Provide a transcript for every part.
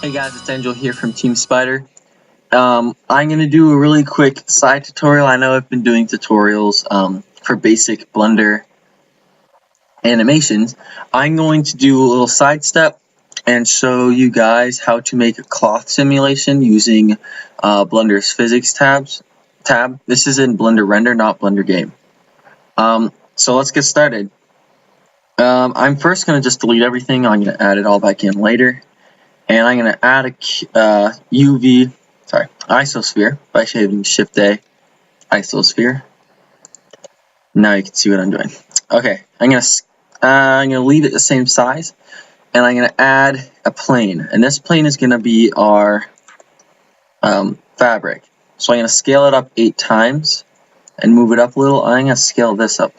Hey guys, it's Angelo here from Team Spider. I'm going to do a really quick side tutorial. I know I've been doing tutorials for basic Blender animations. I'm going to do a little sidestep and show you guys how to make a cloth simulation using Blender's physics tab. This is in Blender Render, not Blender Game. So let's get started. I'm first going to just delete everything. I'm going to add it all back in later. And I'm going to add a isosphere by hitting Shift A, isosphere. Now you can see what I'm doing. Okay, I'm gonna leave it the same size, and I'm gonna add a plane, and this plane is gonna be our fabric. So I'm gonna scale it up 8 times and move it up a little. I'm gonna scale this up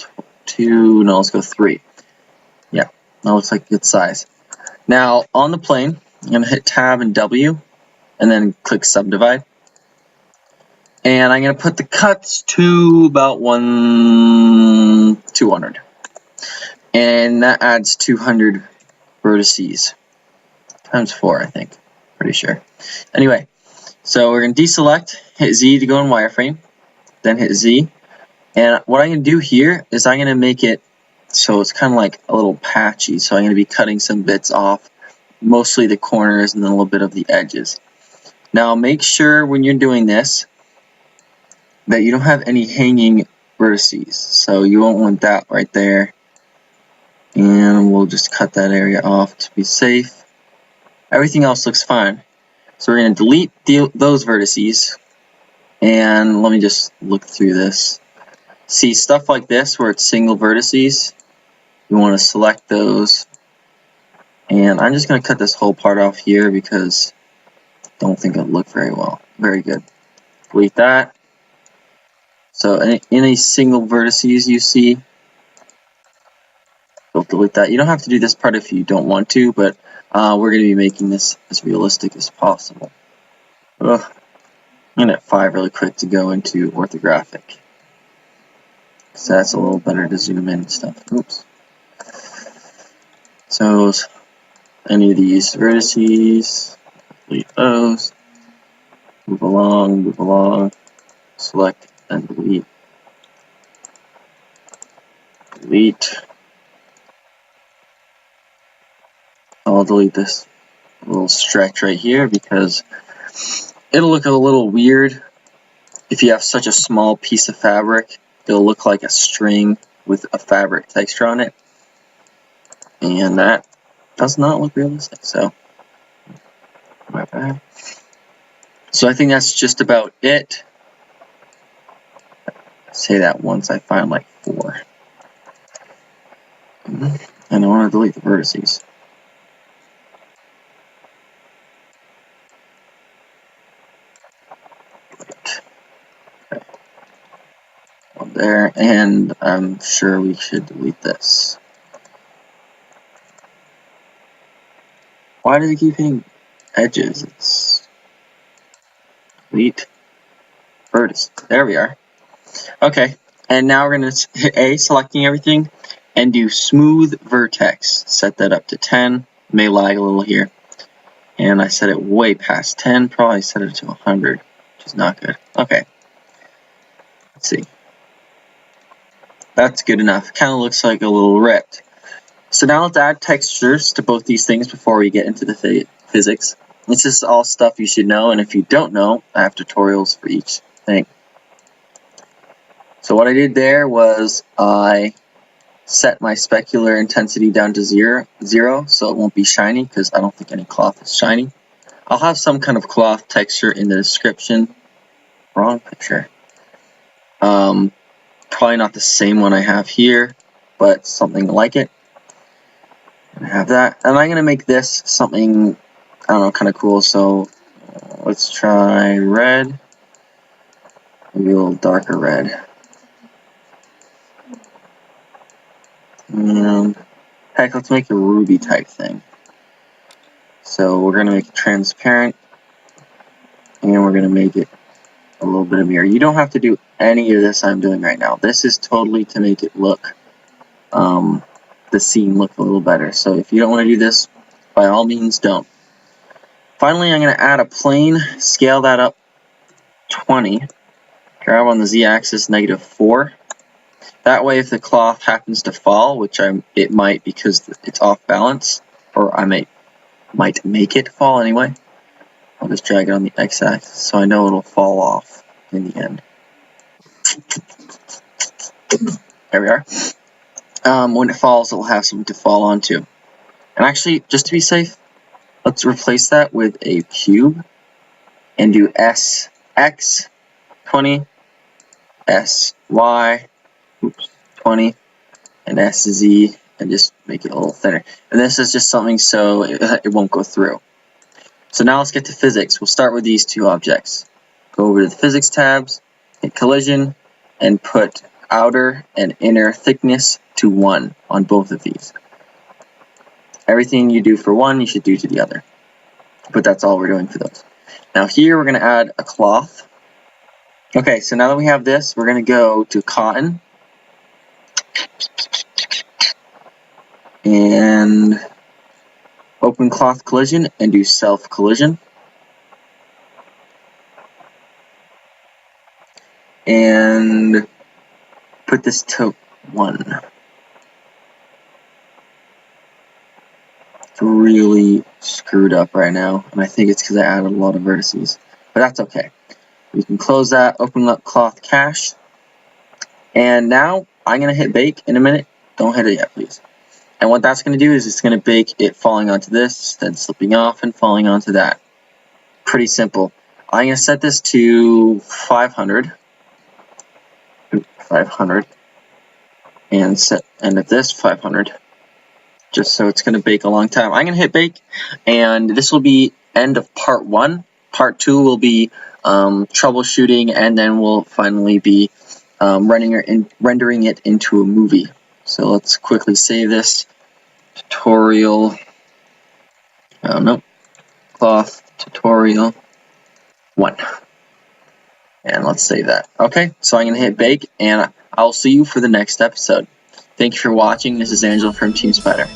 to let's go 3. Yeah, that looks like a good size. Now on the plane, I'm gonna hit Tab and W, and then click Subdivide. And I'm going to put the cuts to about 200. And that adds 200 vertices. Times 4, I think. Pretty sure. Anyway, so we're going to deselect, hit Z to go in wireframe, then hit Z. And what I'm going to do here is I'm going to make it so it's kind of like a little patchy. So I'm going to be cutting some bits off, mostly the corners and then a little bit of the edges. Now make sure when you're doing this that you don't have any hanging vertices, so you won't want that right there, and we'll just cut that area off to be safe. Everything else looks fine, so we're going to delete those vertices, and let me just look through this. See, stuff like this where it's single vertices, you want to select those, and I'm just going to cut this whole part off here because I don't think it'll look very good. Delete that. So any single vertices you see, we'll delete that. You don't have to do this part if you don't want to, but we're going to be making this as realistic as possible. I'm going to hit 5 really quick to go into orthographic, because that's a little better to zoom in and stuff. Oops. So any of these vertices, delete those, move along, select and delete. I'll delete this little stretch right here because it'll look a little weird if you have such a small piece of fabric. It'll look like a string with a fabric texture on it, and that does not look realistic. So my bad. So I think that's just about it. Say that once I find like 4. And I want to delete the vertices. Okay. One there, and I'm sure we should delete this. Why does it keep hitting edges? It's delete vertices. There we are. Okay, and now we're going to hit A, selecting everything, and do smooth vertex. Set that up to 10. May lag a little here. And I set it way past 10. Probably set it to 100, which is not good. Okay. Let's see. That's good enough. Kind of looks like a little ripped. So now let's add textures to both these things before we get into the physics. This is all stuff you should know, and if you don't know, I have tutorials for each thing. So what I did there was I set my specular intensity down to zero so it won't be shiny, because I don't think any cloth is shiny. I'll have some kind of cloth texture in the description. Wrong picture. Probably not the same one I have here, but something like it. I have that, and I'm gonna make this something, I don't know, kind of cool. So let's try red, maybe a little darker red. And heck, let's make a ruby type thing. So we're going to make it transparent, and we're going to make it a little bit of mirror. You don't have to do any of this I'm doing right now. This is totally to make it look, the scene look a little better. So if you don't want to do this, by all means don't. Finally, I'm going to add a plane, scale that up 20, grab on the z-axis -4. That way, if the cloth happens to fall, which it might because it's off balance, or I might make it fall anyway, I'll just drag it on the x-axis so I know it'll fall off in the end. There we are. When it falls, it'll have something to fall onto. And actually, just to be safe, let's replace that with a cube and do SX 20, SY 20, and SZ, and just make it a little thinner. And this is just something so it won't go through. So now let's get to physics. We'll start with these two objects. Go over to the physics tabs, hit collision, and put outer and inner thickness to 1 on both of these. Everything you do for one, you should do to the other. But that's all we're doing for those. Now here we're going to add a cloth. Okay, so now that we have this, we're going to go to cotton. And open cloth collision and do self collision. And put this to 1. It's really screwed up right now, and I think it's because I added a lot of vertices. But that's okay. We can close that, open up cloth cache. And now I'm going to hit bake in a minute. Don't hit it yet, please. And what that's going to do is it's going to bake it falling onto this, then slipping off and falling onto that. Pretty simple. I'm going to set this to 500. 500. And set end of this 500. Just so it's going to bake a long time. I'm going to hit bake, and this will be end of part 1. Part 2 will be troubleshooting, and then we'll finally be rendering it into a movie. So let's quickly save this. Tutorial, cloth tutorial 1. And let's save that. Okay, so I'm going to hit bake, and I'll see you for the next episode. Thank you for watching. This is Angelo from Team Spider.